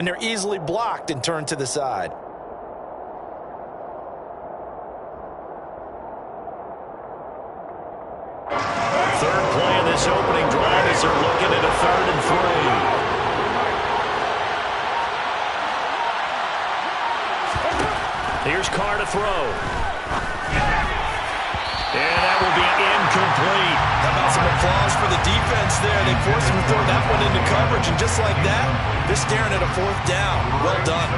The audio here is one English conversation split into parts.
and they're easily blocked and turned to the side. Third play of this opening drive as they're looking at a 3rd and 3. Here's Carr to throw. And that will be incomplete. How about some applause for the defense there? They forced him to throw that one into coverage, and just like that, they're staring at a 4th down. Well done.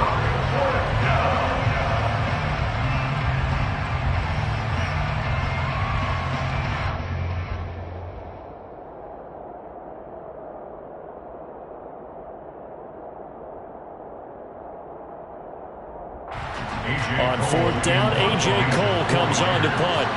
On 4th down, N.G.K comes on to punt.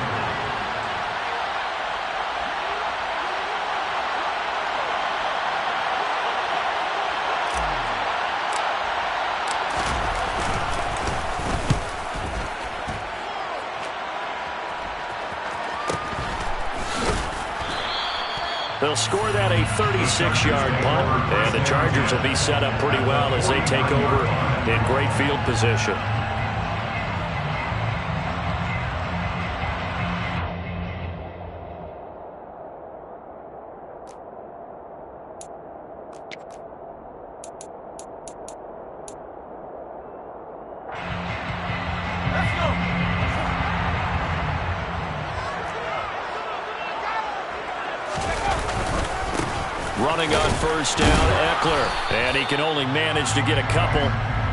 They'll score that a 36-yard punt, and the Chargers will be set up pretty well as they take over in great field position. Running on 1st down, Eckler. And he can only manage to get a couple.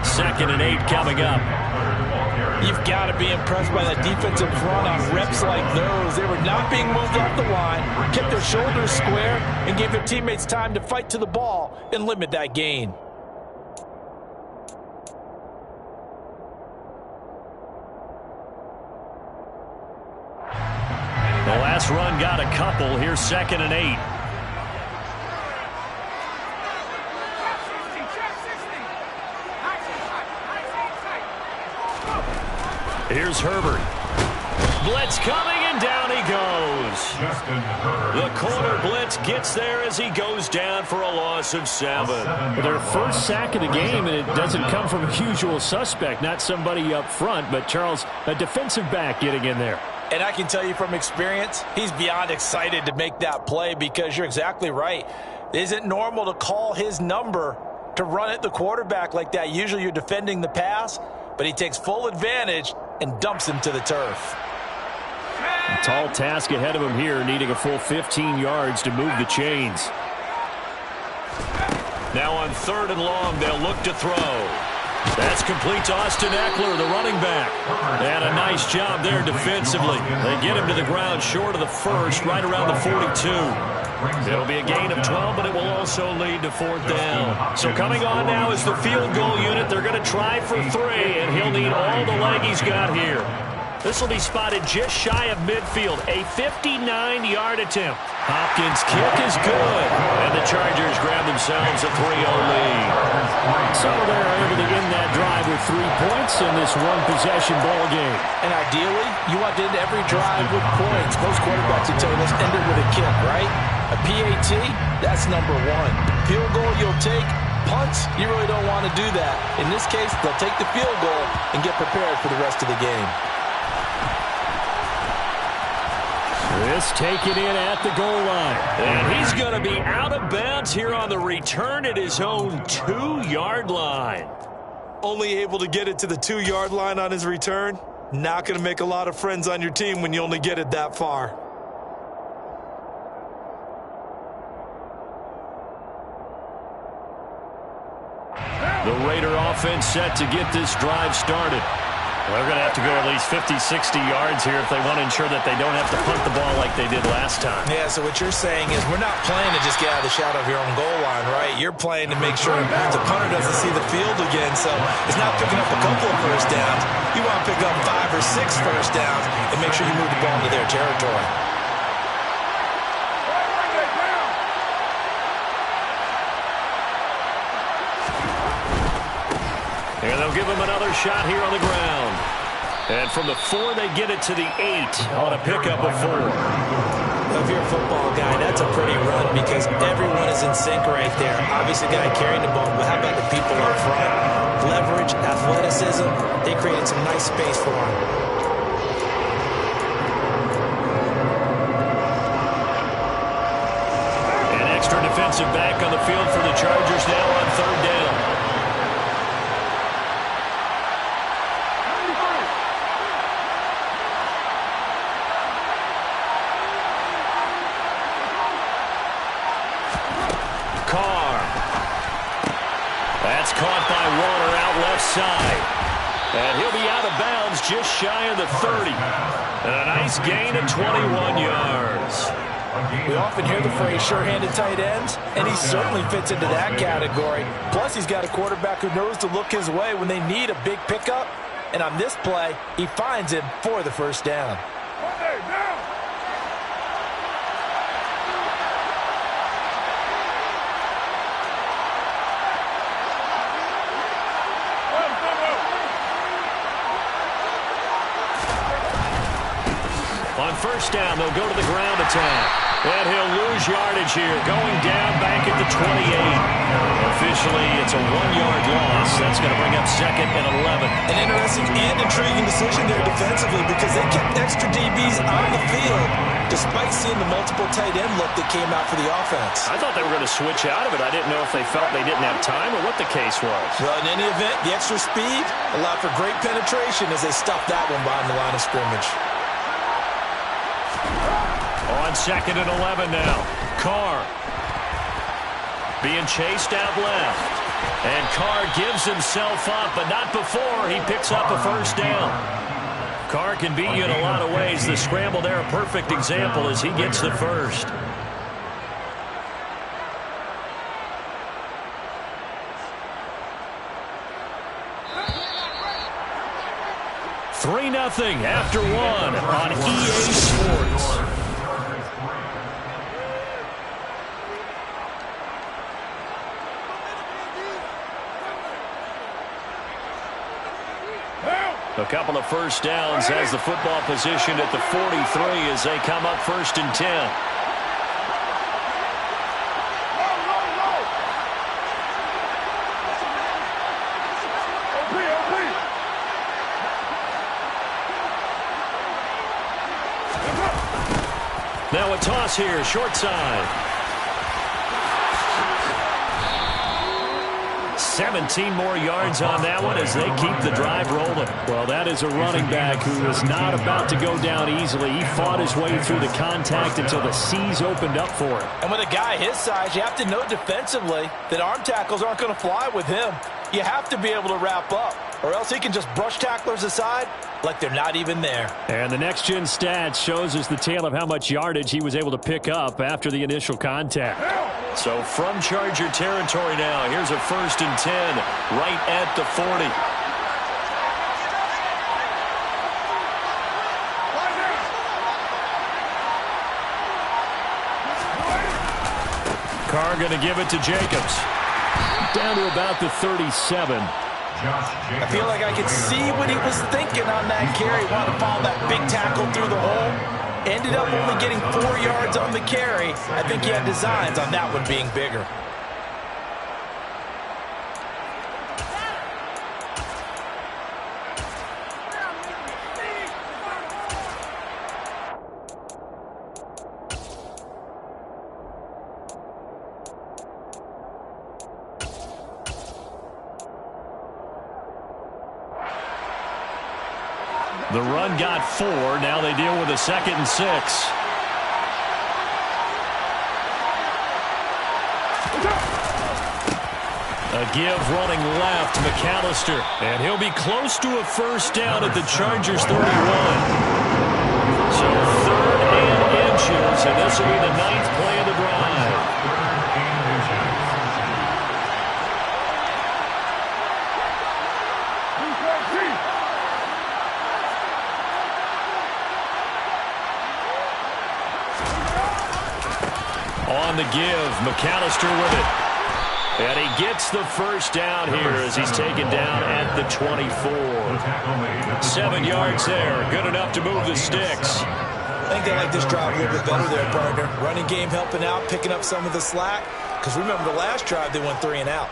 2nd and 8 coming up. You've got to be impressed by that defensive front on reps like those. They were not being moved off the line, kept their shoulders square, and gave their teammates time to fight to the ball and limit that gain. The last run got a couple. Here's 2nd and 8. Here's Herbert. Blitz coming, and down he goes. The corner blitz gets there as he goes down for a loss of 7. Their first sack of the game, and it doesn't come from a usual suspect, not somebody up front, but Charles, a defensive back getting in there. And I can tell you from experience, he's beyond excited to make that play because you're exactly right. It isn't normal to call his number to run at the quarterback like that. Usually you're defending the pass, but he takes full advantage and dumps him to the turf. A tall task ahead of him here, needing a full 15 yards to move the chains. Now on 3rd and long, they'll look to throw. That's complete to Austin Eckler, the running back. And a nice job there defensively. They get him to the ground short of the 1st, right around the 42. It'll be a gain of 12, but it will also lead to 4th down. So coming on now is the field goal unit. They're going to try for 3, and he'll need all the leg he's got here. This will be spotted just shy of midfield, a 59-yard attempt. Hopkins' kick is good, and the Chargers grab themselves a 3-0 lead. So they're able to end that drive with 3 points in this one-possession ball game. And ideally, you want to end every drive with points. Most quarterbacks would tell you, let's end it with a kick, right? A PAT, that's number 1. Field goal you'll take. Punts, you really don't want to do that. In this case, they'll take the field goal and get prepared for the rest of the game. This taken in at the goal line. And he's going to be out of bounds here on the return at his own 2-yard line. Only able to get it to the 2-yard line on his return. Not going to make a lot of friends on your team when you only get it that far. The Raider offense set to get this drive started. They're going to have to go at least 50, 60 yards here if they want to ensure that they don't have to punt the ball like they did last time. Yeah, so what you're saying is we're not playing to just get out of the shadow of your own goal line, right? You're playing to make sure the punter doesn't see the field again, so it's not picking up a couple of first downs. You want to pick up 5 or 6 first downs and make sure you move the ball into their territory. And they'll give him another shot here on the ground. And from the 4, they get it to the 8 on a pickup of 4. If you're a football guy, that's a pretty run because everyone is in sync right there. Obviously, the guy carrying the ball, but how about the people up front? Leverage, athleticism, they created some nice space for him. An extra defensive back on the field for the Chargers now on third down. That's caught by Warner out left side. And he'll be out of bounds just shy of the 30. And a nice gain of 21 yards. We often hear the phrase sure-handed tight ends, and he certainly fits into that category. Plus, he's got a quarterback who knows to look his way when they need a big pickup. And on this play, he finds him for the first down. On first down, they'll go to the ground attack. And he'll lose yardage here, going down back at the 28. Officially, it's a 1-yard loss. That's going to bring up second and 11. An interesting and intriguing decision there defensively because they kept extra DBs on the field despite seeing the multiple tight end look that came out for the offense. I thought they were going to switch out of it. I didn't know if they felt they didn't have time or what the case was. Well, in any event, the extra speed allowed for great penetration as they stuffed that one behind the line of scrimmage. On second and 11 now. Carr being chased out left. And Carr gives himself up, but not before he picks up a first down. Carr can beat you in a lot of ways. The scramble there, a perfect example as he gets the first. $3-0 after one on EA Sports. A couple of first downs has the football position at the 43 as they come up first and 10. Now a toss here, short side. 17 more yards on that one as they keep the drive rolling. Well, that is a running back who is not about to go down easily. He fought his way through the contact until the C's opened up for him. And with a guy his size, you have to know defensively that arm tackles aren't going to fly with him. You have to be able to wrap up, or else he can just brush tacklers aside like they're not even there. And the next-gen stats shows us the tale of how much yardage he was able to pick up after the initial contact. So from Charger territory now, here's a first and 10 right at the 40. Carr going to give it to Jacobs. Down to about the 37. I feel like I could see what he was thinking on that carry. Wanted to follow that big tackle through the hole. Ended up only getting 4 yards on the carry. I think he had designs on that one being bigger. The run got 4. Now they deal with a 2nd and 6. A give running left, McAllister. And he'll be close to a first down at the Chargers 31. So 3rd and inches, and this will be the 9th play of the drive. On the give, McAllister with it. And he gets the first down here as he's taken down at the 24. 7 yards there, good enough to move the sticks. I think they like this drive a little bit better there, partner. Running game helping out, picking up some of the slack. Because remember, the last drive, they went 3 and out.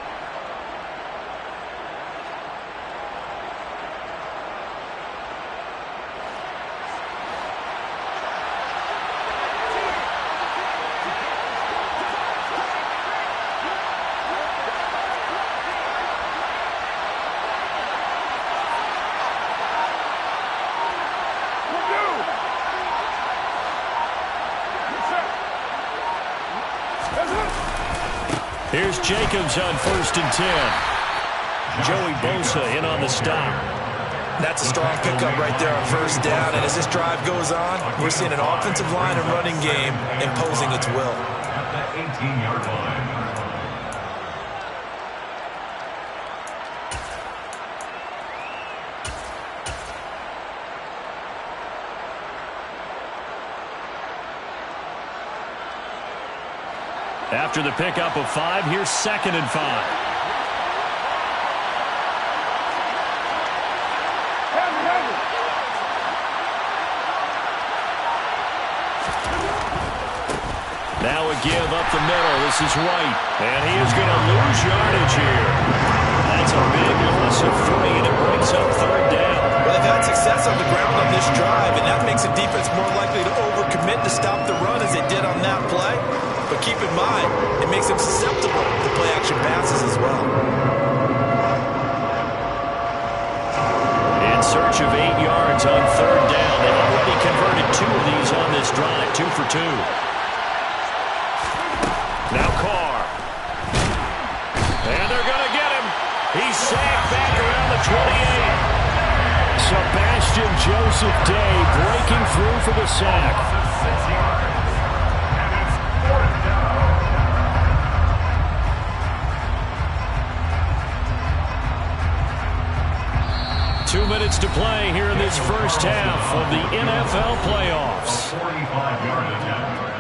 Here's Jacobs on 1st and 10. Joey Bosa in on the stop. That's a strong pickup right there on 1st down. And as this drive goes on, we're seeing an offensive line and running game imposing its will. At the 18-yard line. After the pickup of 5, here's 2nd and 5. Now a give up the middle. This is White. And he is going to lose yardage here. That's a big loss of 3, and it brings up 3rd down. Well, they've had success on the ground on this drive, and that makes the defense more likely to overcommit to stop the run as they did on that play. But keep in mind, it makes them susceptible to play-action passes as well. In search of 8 yards on 3rd down. They've already converted 2 of these on this drive, 2 for 2. Now Carr. And they're going to get him. He's sacked back around the 28. Sebastian Joseph Day breaking through for the sack. 6 yards. And it's 4th down. Two minutes to play here in this first half of the NFL playoffs. 45-yard attempt.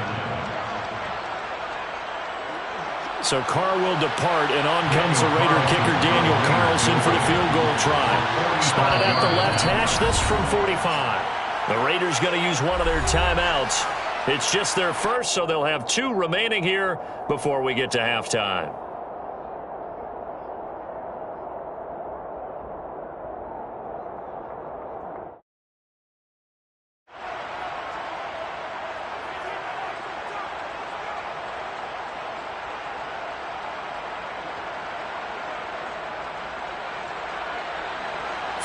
So Carr will depart, and on comes the Raider kicker Daniel Carlson for the field goal try. Spotted at the left hash, this from 45. The Raiders going to use one of their timeouts. It's just their first, so they'll have 2 remaining here before we get to halftime.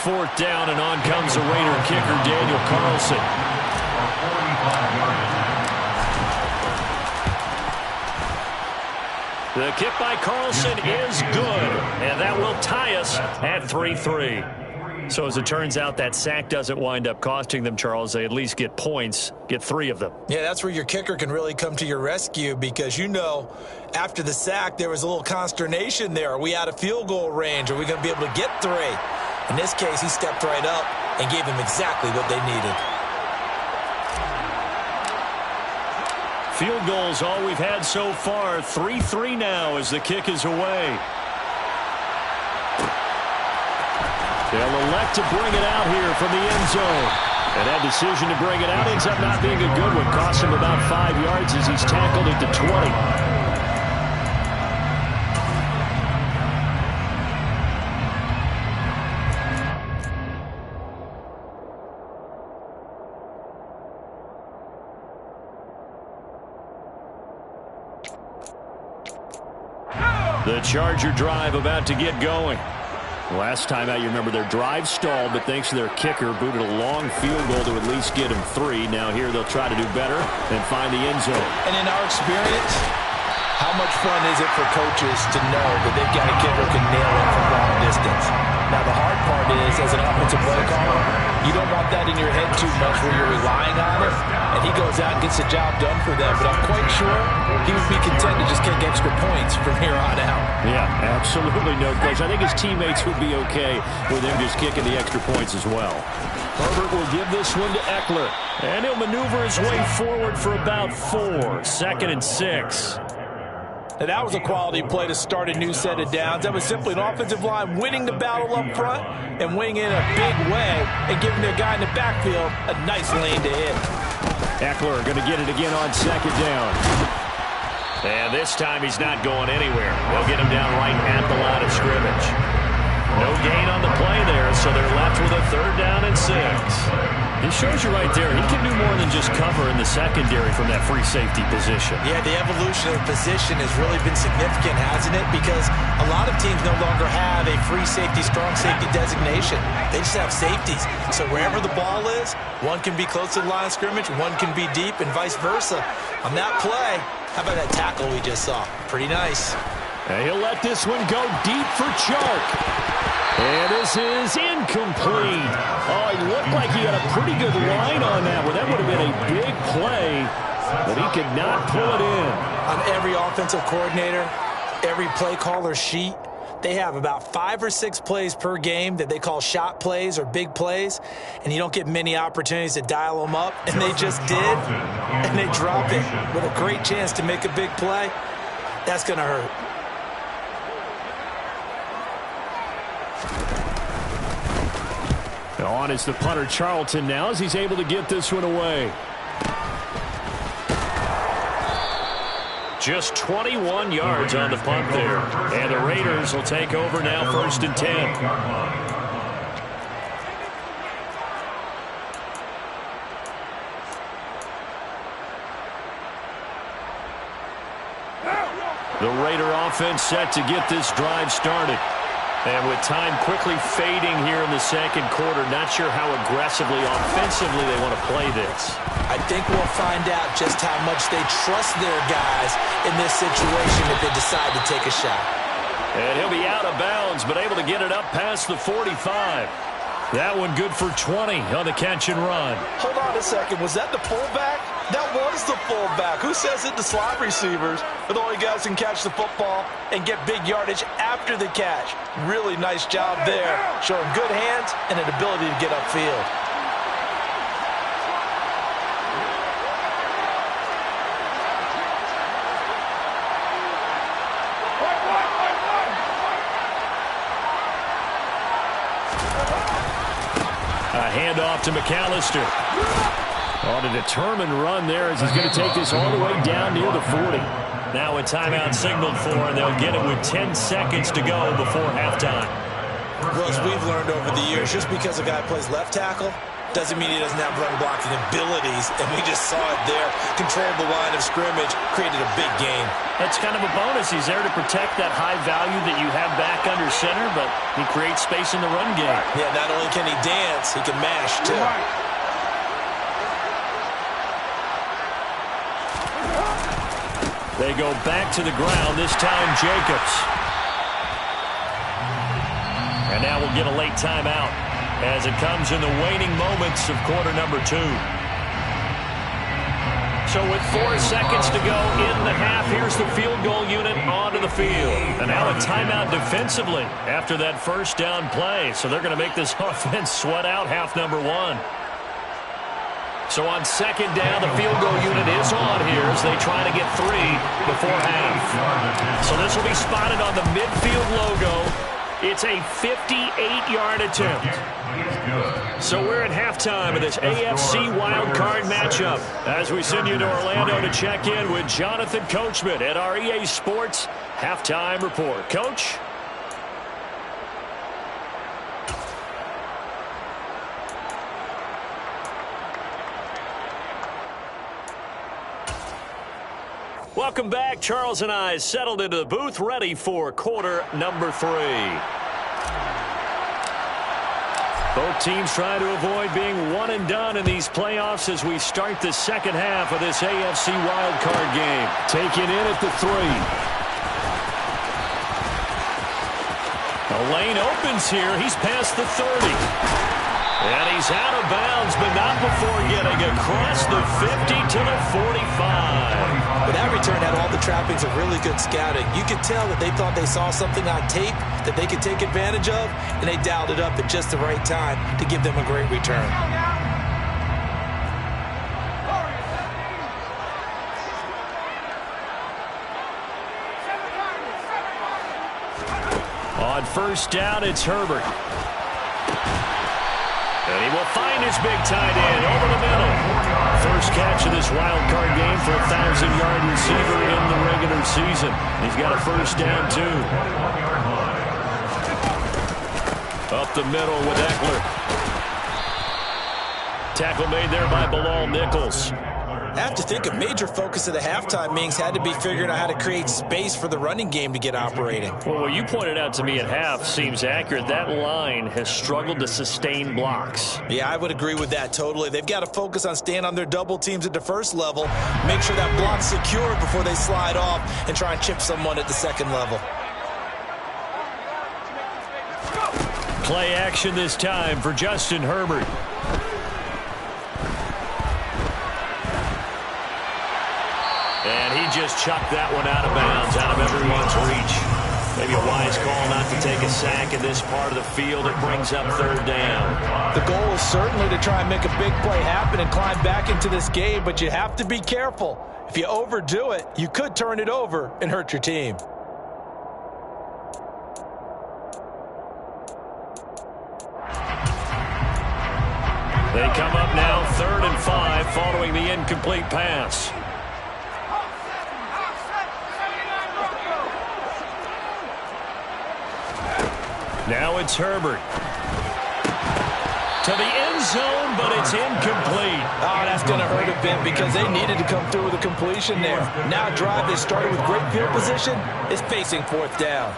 Fourth down, and on comes the Raider kicker, Daniel Carlson. The kick by Carlson is good, and that will tie us at 3-3. So as it turns out, that sack doesn't wind up costing them, Charles. They at least get points, get 3 of them. Yeah, that's where your kicker can really come to your rescue because, you know, after the sack, there was a little consternation there. Are we out of field goal range? Are we going to be able to get 3? In this case, he stepped right up and gave them exactly what they needed. Field goals, all we've had so far. 3-3 now as the kick is away. They'll elect to bring it out here from the end zone. And that decision to bring it out ends up not being a good one. Costs him about 5 yards as he's tackled at the 20. The Charger drive about to get going. Last time out, you remember their drive stalled, but thanks to their kicker, booted a long field goal to at least get him 3. Now here they'll try to do better and find the end zone. And in our experience, how much fun is it for coaches to know that they've got a kicker who can nail it from long distance? Now, the hard part is, as an offensive play caller, you don't want that in your head too much where you're relying on it, and he goes out and gets the job done for them. But I'm quite sure he would be content to just kick extra points from here on out. Yeah, absolutely no question. I think his teammates would be okay with him just kicking the extra points as well. Herbert will give this one to Eckler, and he'll maneuver his way forward for about 4. 2nd and 6. And that was a quality play to start a new set of downs. That was simply an offensive line winning the battle up front and winning in a big way and giving their guy in the backfield a nice lane to hit. Eckler going to get it again on second down. And this time he's not going anywhere. They'll get him down right at the line of scrimmage. No gain on the play there, so they're left with a 3rd down and 6. He shows you right there, he can do more than just cover in the secondary from that free safety position. Yeah, the evolution of the position has really been significant, hasn't it? Because a lot of teams no longer have a free safety, strong safety designation. They just have safeties. So wherever the ball is, one can be close to the line of scrimmage, one can be deep, and vice versa. On that play, how about that tackle we just saw? Pretty nice. And he'll let this one go deep for Chark. And this is incomplete. Oh, he looked like he had a pretty good line on that one. That would have been a big play, but he could not pull it in. On every offensive coordinator, every play caller sheet, they have about 5 or 6 plays per game that they call shot plays or big plays, and you don't get many opportunities to dial them up, and they just did, and they dropped it with a great chance to make a big play. That's going to hurt. On is the punter Charlton now as he's able to get this one away. Just 21 yards on the punt there. And the Raiders will take over now, 1st and 10. The Raider offense set to get this drive started. And with time quickly fading here in the 2nd quarter, not sure how aggressively, offensively they want to play this. I think we'll find out just how much they trust their guys in this situation if they decide to take a shot. And he'll be out of bounds, but able to get it up past the 45. That one good for 20 on the catch and run. Hold on a second. Was that the fullback? That was the fullback. Who says it? The slot receivers are the only guys who can catch the football and get big yardage after the catch. Really nice job there, showing good hands and an ability to get upfield. A handoff to McAllister. On a determined run there as he's going to take this all the way down near the 40. Now a timeout signaled for, and they'll get it with 10 seconds to go before halftime. Well, as we've learned over the years, just because a guy plays left tackle doesn't mean he doesn't have run blocking abilities, and we just saw it there. Controlled the line of scrimmage, created a big gain. That's kind of a bonus. He's there to protect that high value that you have back under center, but he creates space in the run game. Yeah, not only can he dance, he can mash, too. They go back to the ground, this time Jacobs. And now we'll get a late timeout as it comes in the waning moments of quarter number 2. So with 4 seconds to go in the half, here's the field goal unit onto the field. And now a timeout defensively after that first down play. So they're going to make this offense sweat out half number 1. So on second down, the field goal unit is on here as they try to get 3 before half. So this will be spotted on the midfield logo. It's a 58-yard attempt. So we're at halftime of this AFC wildcard matchup as we send you to Orlando to check in with Jonathan Coachman at our EA Sports Halftime Report. Coach? Welcome back. Charles and I settled into the booth, ready for quarter number 3. Both teams trying to avoid being one and done in these playoffs as we start the second half of this AFC wildcard game. Taken in at the 3. The lane opens here. He's past the 30. And he's out of bounds, but not before getting across the 50 to the 45. But that return had all the trappings of really good scouting. You could tell that they thought they saw something on tape that they could take advantage of, and they dialed it up at just the right time to give them a great return. On first down, it's Herbert. And he will find his big tight end over the middle. First catch of this wild card game for a 1,000-yard receiver in the regular season. He's got a first down, too. Up the middle with Eckler. Tackle made there by Bilal Nichols. I have to think a major focus of the halftime meetings had to be figuring out how to create space for the running game to get operating. Well, what you pointed out to me at half seems accurate. That line has struggled to sustain blocks. Yeah, I would agree with that totally. They've got to focus on staying on their double teams at the first level, make sure that block's secure before they slide off and try and chip someone at the second level. Play action this time for Justin Herbert. And he just chucked that one out of bounds, out of everyone's reach. Maybe a wise call not to take a sack in this part of the field. It brings up third down. The goal is certainly to try and make a big play happen and climb back into this game, but you have to be careful. If you overdo it, you could turn it over and hurt your team. They come up now 3rd and 5 following the incomplete pass. Now it's Herbert. To the end zone, but it's incomplete. Oh, that's going to hurt a bit because they needed to come through with a completion there. Now a drive that started with great field position is facing 4th down.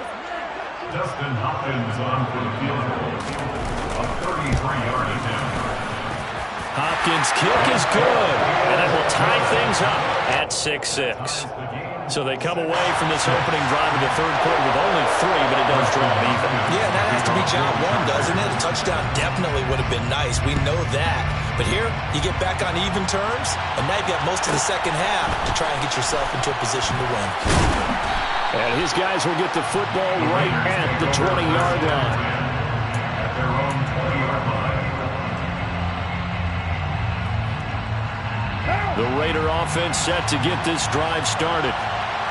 Justin Hopkins on for the field goal. A 33-yard attempt. Hopkins' kick is good, and that will tie things up at 6-6. So they come away from this opening drive in the 3rd quarter with only 3, but it does draw them even. Yeah, that has to be job 1, doesn't it? A touchdown definitely would have been nice. We know that. But here, you get back on even terms, and now you've got most of the second half to try and get yourself into a position to win. And his guys will get the football right at the 20-yard line. At their own 20-yard line. The Raider offense set to get this drive started.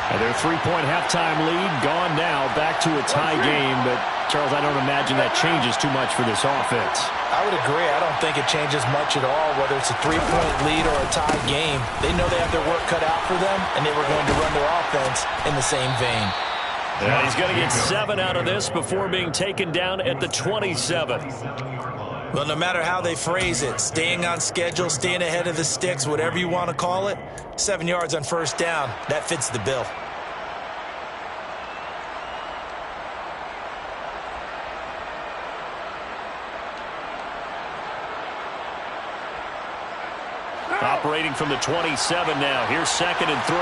And their 3-point halftime lead gone now, back to a tie game. But, Charles, I don't imagine that changes too much for this offense. I would agree. I don't think it changes much at all, whether it's a 3-point lead or a tie game. They know they have their work cut out for them, and they were going to run their offense in the same vein. Yeah, he's going to get 7 out of this before being taken down at the 27. Well, no matter how they phrase it, staying on schedule, staying ahead of the sticks, whatever you want to call it, 7 yards on 1st down, that fits the bill. Operating from the 27 now. Here's 2nd and 3.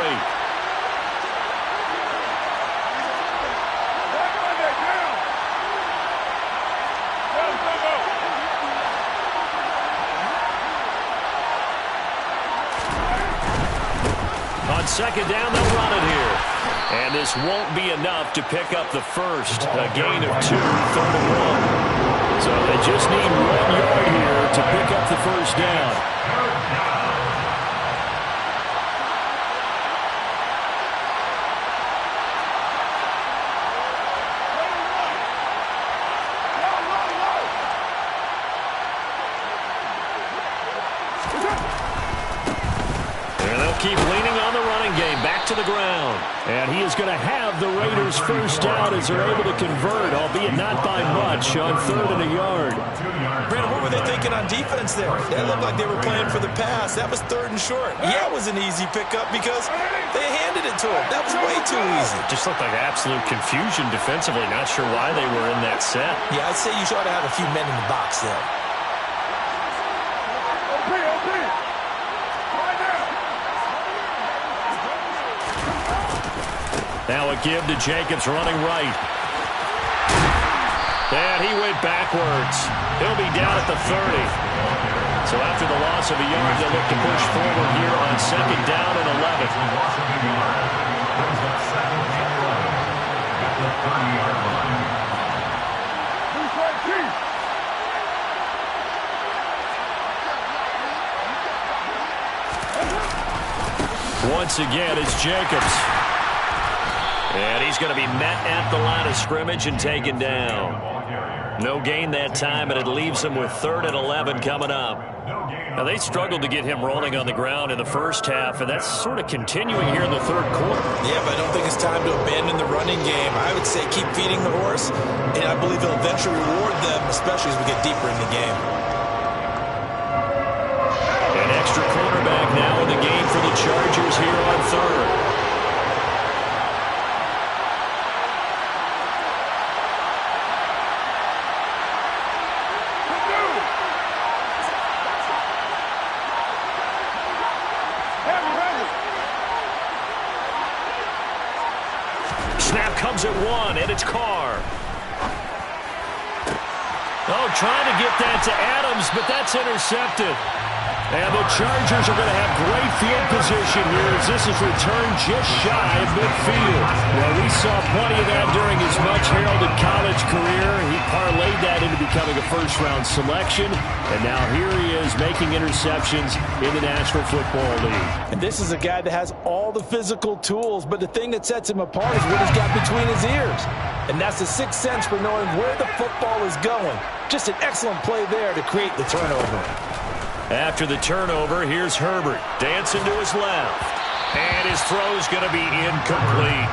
On 2nd down, they'll run it here. And this won't be enough to pick up the first. A gain of 2, 3rd and 1. So they just need 1 yard here to pick up the first down. Keep leaning on the running game. Back to the ground. And he is going to have the Raiders first down as they're able to convert, albeit not by much, on 3rd and a yard. Brandon, what were they thinking on defense there? That looked like they were playing for the pass. That was 3rd and short. Yeah, it was an easy pickup because they handed it to him. That was way too easy. Just looked like absolute confusion defensively. Not sure why they were in that set. Yeah, I'd say you ought to have a few men in the box there. Now a give to Jacobs running right. And he went backwards. He'll be down at the 30. So after the loss of a yard, they'll look to push forward here on 2nd down and 11. Once again, it's Jacobs. And he's going to be met at the line of scrimmage and taken down. No gain that time, and it leaves them with 3rd and 11 coming up. Now, they struggled to get him rolling on the ground in the first half, and that's sort of continuing here in the 3rd quarter. Yeah, but I don't think it's time to abandon the running game. I would say keep feeding the horse, and I believe he'll eventually reward them, especially as we get deeper in the game. An extra cornerback now in the game for the Chargers here on 3rd. Snap comes at 1, and it's Carr. Oh, trying to get that to Adams, but that's intercepted. And the Chargers are going to have great field position here as this is returned just shy of midfield. Well, we saw plenty of that during his much-heralded college career. He parlayed that into becoming a first-round selection, and now here he is making interceptions in the National Football League. And this is a guy that has all the physical tools, but the thing that sets him apart is what he's got between his ears. And that's the sixth sense for knowing where the football is going. Just an excellent play there to create the turnover. After the turnover, here's Herbert. Dancing to his left. And his throw's going to be incomplete.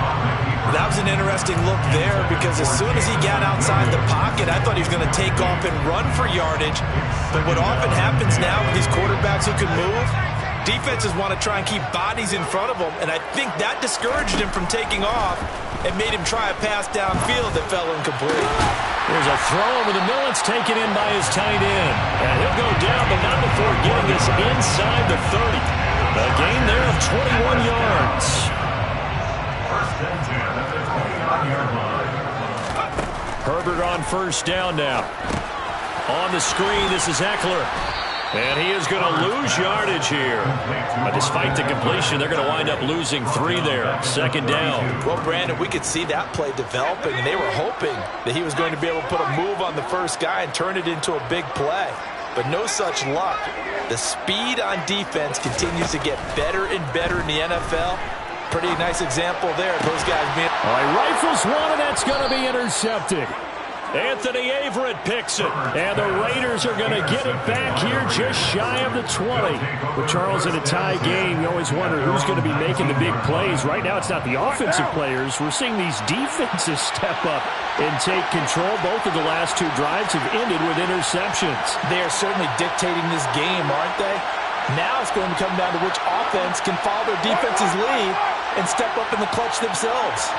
That was an interesting look there because as soon as he got outside the pocket, I thought he was going to take off and run for yardage. But what often happens now with these quarterbacks who can move, defenses want to try and keep bodies in front of them, and I think that discouraged him from taking off and made him try a pass downfield that fell incomplete. There's a throw over the middle. It's taken in by his tight end. And he'll go down, but not before getting us inside the 30. A gain there of 21 yards. First and 10 at the 29-yard line. Herbert on first down now. On the screen, this is Eckler. And he is going to lose yardage here. But despite the completion, they're going to wind up losing 3 there. Second down. Well, Brandon, we could see that play developing, and they were hoping that he was going to be able to put a move on the first guy and turn it into a big play. But no such luck. The speed on defense continues to get better and better in the NFL. Pretty nice example there. Those guys being... All right, rifles one, and that's going to be intercepted. Anthony Averett picks it. And the Raiders are going to get it back here just shy of the 20. With Charles in a tie game, you always wonder who's going to be making the big plays. Right now, it's not the offensive players. We're seeing these defenses step up and take control. Both of the last 2 drives have ended with interceptions. They are certainly dictating this game, aren't they? Now it's going to come down to which offense can follow their defense's lead and step up in the clutch themselves.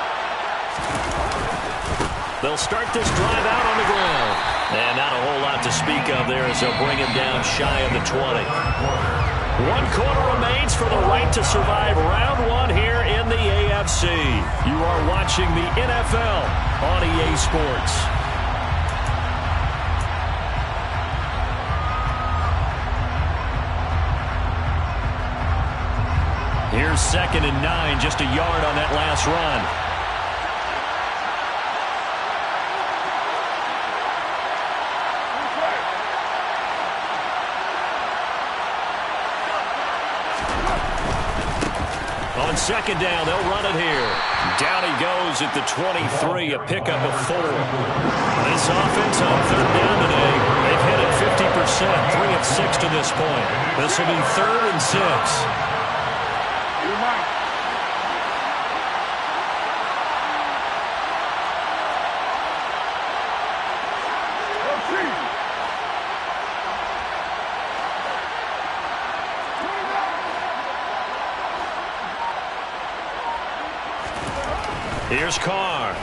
They'll start this drive out on the ground. And not a whole lot to speak of there as they'll bring him down shy of the 20. 1 quarter remains for the right to survive round 1 here in the AFC. You are watching the NFL on EA Sports. Here's 2nd and 9, just a yard on that last run. On 2nd down, they'll run it here. Down he goes at the 23, a pickup of 4. This offense on 3rd down today, they've hit it 50%, 3 of 6 to this point. This will be 3rd and 6. Here's Carr.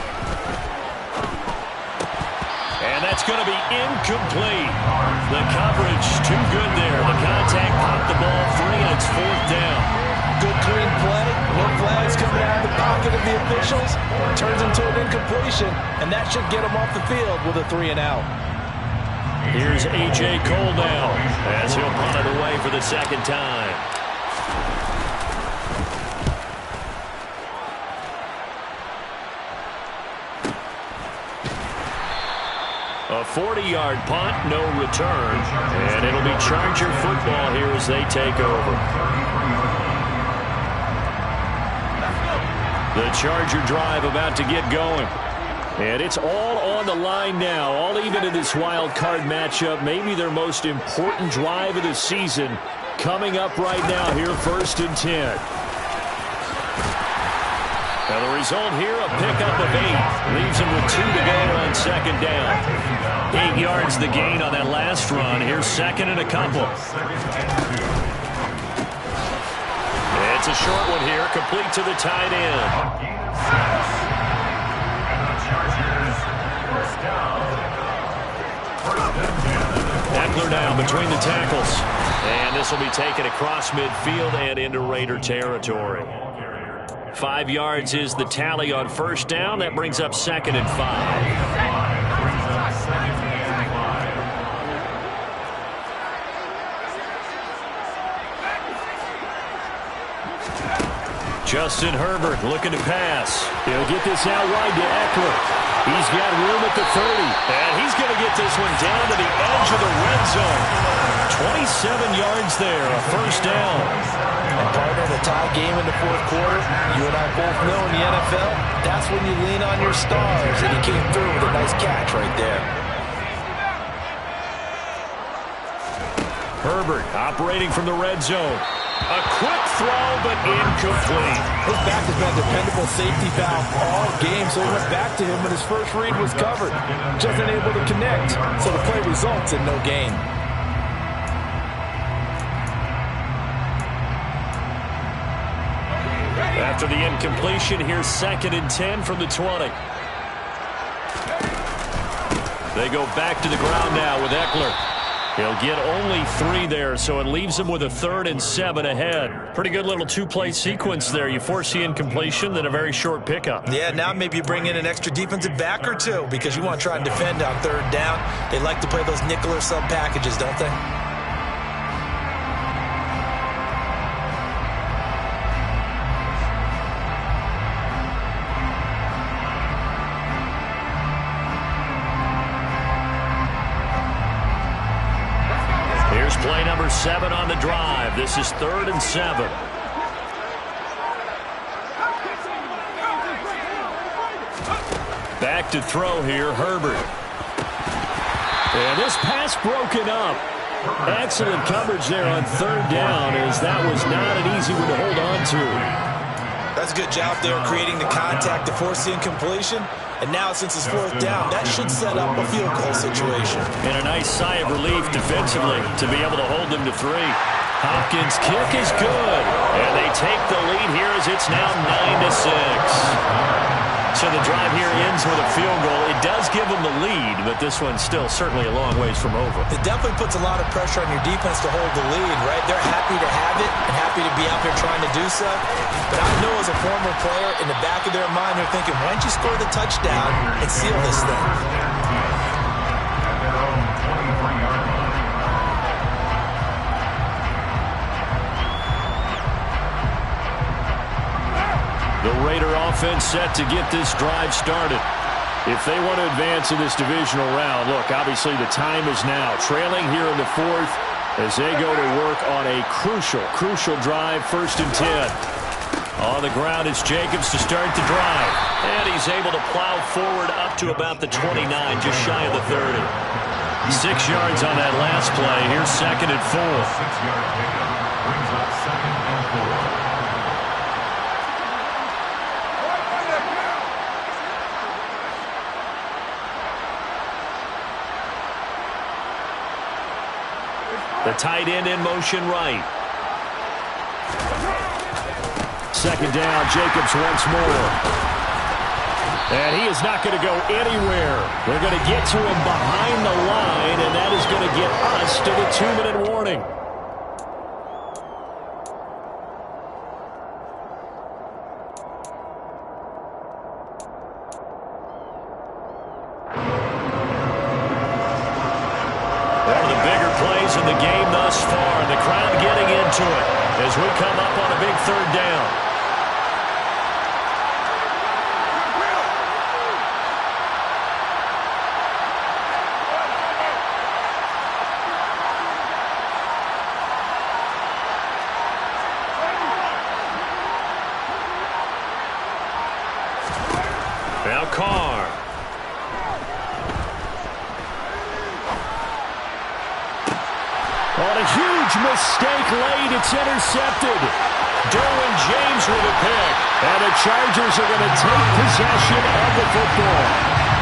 And that's going to be incomplete. The coverage too good there. The contact popped the ball free, and it's 4th down. Good clean play. No flags coming out of the pocket of the officials. Turns into an incompletion, and that should get them off the field with a 3 and out. Here's N.G.K now as he'll punt it away for the 2nd time. A 40-yard punt, no return, and it'll be Charger football here as they take over. The Charger drive about to get going. And it's all on the line now, all even in this wild card matchup. Maybe their most important drive of the season coming up right now here, 1st and 10. Now the result here, a pickup of 8. Leaves them with 2 to go on 2nd down. 8 yards the gain on that last run. Here's 2nd and a couple. It's a short one here, complete to the tight end. Eckler now between the tackles. And this will be taken across midfield and into Raider territory. 5 yards is the tally on 1st down. That brings up 2nd and 5. Justin Herbert looking to pass. He'll get this out wide to Eckler. He's got room at the 30. And he's going to get this one down to the edge of the red zone. 27 yards there, a 1st down. And partner, the tie game in the 4th quarter, you and I both know in the NFL, that's when you lean on your stars. And he came through with a nice catch right there. Herbert operating from the red zone. A quick throw, but incomplete. His back has been a dependable safety valve all game, so he went back to him when his first read was covered. Just unable to connect, so the play results in no gain. After the incompletion, here's 2nd and 10 from the 20. They go back to the ground now with Eckler. He'll get only 3 there, so it leaves him with a 3rd and 7 ahead. Pretty good little 2-play sequence there. You force the incompletion, then a very short pickup. Yeah, now maybe you bring in an extra defensive back or 2 because you want to try and defend on 3rd down. They like to play those nickel or sub packages, don't they? Play number 7 on the drive. This is 3rd and 7. Back to throw here, Herbert. And this pass broken up. Excellent coverage there on 3rd down, as that was not an easy one to hold on to. That's a good job there creating the contact to force the incompletion. And now, since it's 4th down, that should set up a field goal situation. And a nice sigh of relief defensively to be able to hold them to 3. Hopkins' kick is good. And they take the lead here as it's now 9-6. So the drive here ends with a field goal. It does give them the lead, but this one's still certainly a long ways from over. It definitely puts a lot of pressure on your defense to hold the lead, right? They're happy to have it and happy to be out there trying to do so. But I know as a former player, in the back of their mind, they're thinking, why don't you score the touchdown and seal this thing? The Raider offense set to get this drive started. If they want to advance in this divisional round, look, obviously the time is now. Trailing here in the 4th as they go to work on a crucial drive, 1st and 10. On the ground is Jacobs to start the drive. And he's able to plow forward up to about the 29, just shy of the 30. 6 yards on that last play. Here's 2nd and 4. 6-yard pickup brings up 2nd and 4. The tight end in motion right. 2nd down, Jacobs once more. And he is not going to go anywhere. They're going to get to him behind the line, and that is going to get us to the 2-minute warning. In the game thus far, the crowd getting into it as we come up on a big 3rd down. Now Carr. On a huge mistake late, it's intercepted. Derwin James with a pick. And the Chargers are going to take possession of the football.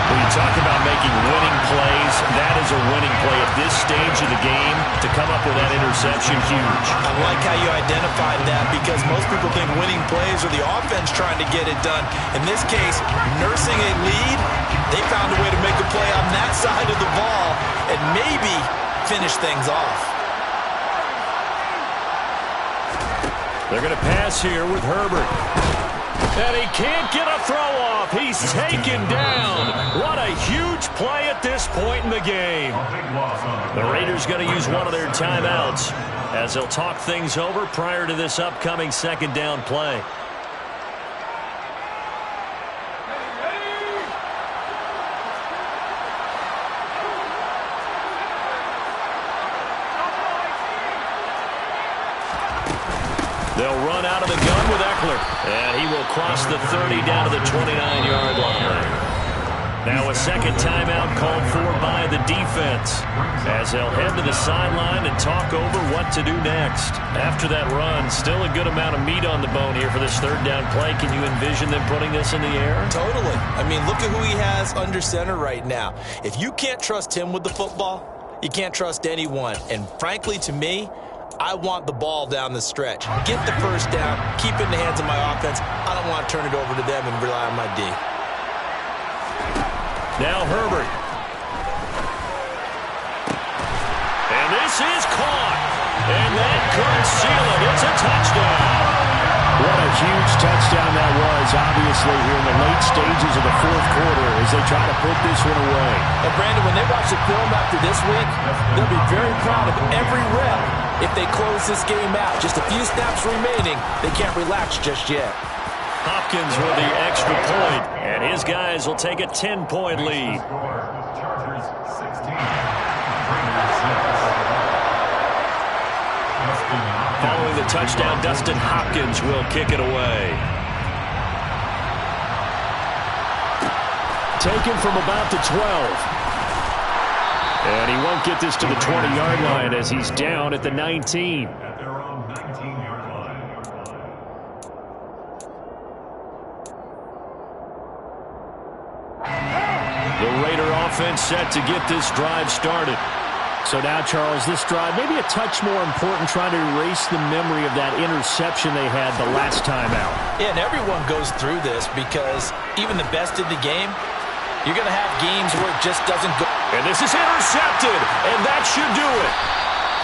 When you talk about making winning plays, that is a winning play at this stage of the game. To come up with that interception, huge. I like how you identified that because most people think winning plays are the offense trying to get it done. In this case, nursing a lead, they found a way to make a play on that side of the ball and maybe finish things off. They're going to pass here with Herbert. And he can't get a throw off. He's taken down. What a huge play at this point in the game. The Raiders going to use one of their timeouts as they'll talk things over prior to this upcoming second down play. They'll run out of the gun with Eckler. And he will cross the 30 down to the 29-yard line. Now a second timeout called for by the defense as they'll head to the sideline and talk over what to do next. After that run, still a good amount of meat on the bone here for this third down play. Can you envision them putting this in the air? Totally. I mean, look at who he has under center right now. If you can't trust him with the football, you can't trust anyone. And frankly, to me, I want the ball down the stretch. Get the first down, keep it in the hands of my offense. I don't want to turn it over to them and rely on my D. Now Herbert. And this is caught. And that could seal it. It's a touchdown. What a huge touchdown that was, obviously, here in the late stages of the fourth quarter as they try to put this one away. And Brandon, when they watch the film after this week, they'll be very proud of every rep if they close this game out. Just a few snaps remaining. They can't relax just yet. Hopkins with the extra point, and his guys will take a 10-point lead. Chargers 16. Raiders 6. Following the touchdown, Dustin Hopkins will kick it away. Taken from about the 12. And he won't get this to the 20-yard line as he's down at the 19. At their own 19-yard line. The Raider offense set to get this drive started. So now, Charles, this drive maybe a touch more important, trying to erase the memory of that interception they had the last time out. Yeah, and everyone goes through this because even the best in the game, you're going to have games where it just doesn't go. And this is intercepted, and that should do it.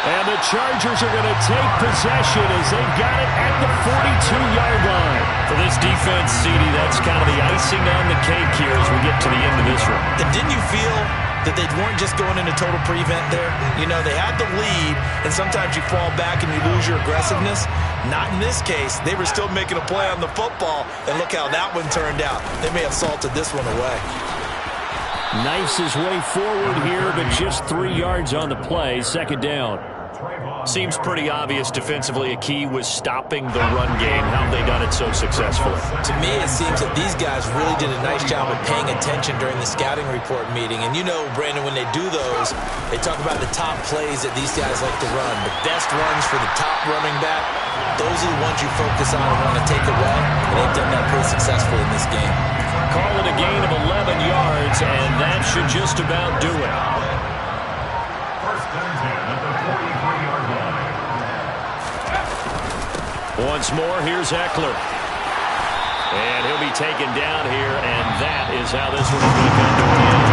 And the Chargers are going to take possession as they've got it at the 42-yard line. For this defense, CD, that's kind of the icing on the cake here as we get to the end of this one. And didn't you feel that they weren't just going into total prevent there? You know, they had the lead, and sometimes you fall back and you lose your aggressiveness. Not in this case. They were still making a play on the football, and look how that one turned out. They may have salted this one away. Knifes his way forward here, but just 3 yards on the play. Second down. Seems pretty obvious defensively a key was stopping the run game. How have they done it so successfully? To me, it seems that these guys really did a nice job of paying attention during the scouting report meeting. And you know, Brandon, when they do those, they talk about the top plays that these guys like to run. The best runs for the top running back, those are the ones you focus on and want to take away. And they've done that pretty successfully in this game. Call it a gain of 11 yards, and that should just about do it. First and 10 at the 43-yard line. Once more, here's Eckler. And he'll be taken down here, and that is how this one is going to come to an end.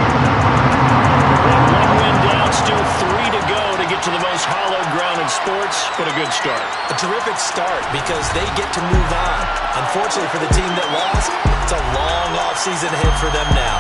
One win down, still 3 to go to get to the most hallowed ground in sports, but a good start. A terrific start because they get to move on. Unfortunately for the team that lost, it's a long offseason ahead for them now.